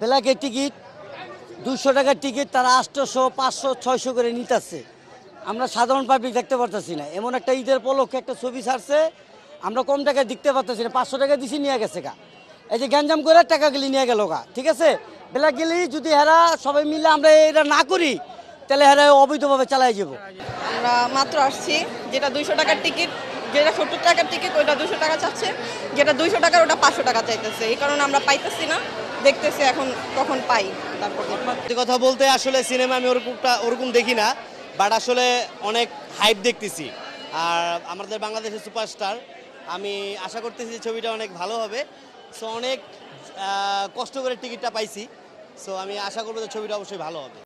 ব্ল্যাকের টিকিট 200 টাকার টিকিট তারা 800, 500, 600 করে নিতেছে। আমরা সাধারণ পাবলিক দেখতে পারতেছি না। এমন একটা ঈদের উপলক্ষে একটা ছবি ছাড়ছে, আমরা কম টাকায় দেখতে পারতেছি না। 500 টাকা দিছি, নিয়ে গেছে গা। এই যে গ্যাঞ্জাম করে টাকাগুলি নিয়ে গেল গা, ঠিক আছে। ব্ল্যাকগুলি যদি হেরা সবাই মিলে আমরা এটা না করি, তাহলে হেরা অবৈধভাবে চালাই যাব। আমরা মাত্র আসছি, যেটা 200 টাকার টিকিট, যেটা 70 টাকার টিকিট ওইটা 200 টাকা চাচ্ছে, যেটা 200 টাকার ওটা 500 টাকা চাইতেছে। এই কারণে আমরা পাইতেছি না, দেখতেছি এখন কখন পাই তারপর। কথা বলতে আসলে সিনেমা আমি ওরকম দেখি না, বাট আসলে অনেক হাইপ দেখতেছি। আর আমাদের বাংলাদেশের সুপারস্টার, আমি আশা করতেছি ছবিটা অনেক ভালো হবে। সো অনেক কষ্ট করে টিকিটটা পাইছি, সো আমি আশা করবো যে ছবিটা অবশ্যই ভালো হবে।